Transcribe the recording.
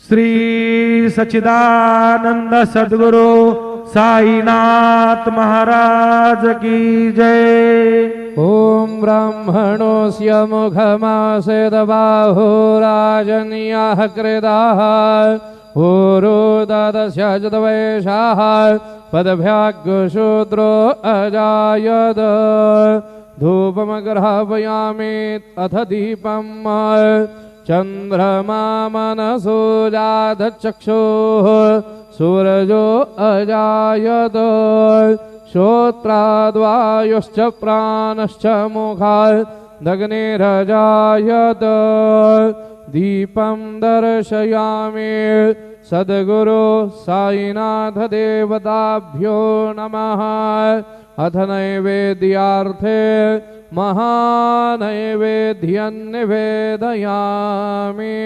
श्री सच्चिदानंद सद्गुरु साईनाथ महाराज की जय। ओम ब्राह्मणोऽस्य मुखमासेद बाहुराजन्याः कृताः पुरोदस्य जतवेषाः पदभ्याग्शूद्रो अजायत। धूपमग्रहपयामि अथ दीपम् चंद्रमा मनसो जातचक्षुः सूरजो अजायत। श्रोत्राद्वायुश्च प्राणश्च मुखादग्निरजायत। दीपं दर्शयामि सद्गुरु साईनाथ देवताभ्यो नमः। अथ नैवेद्यार्थे महानैवेद्यं निवेदयामि।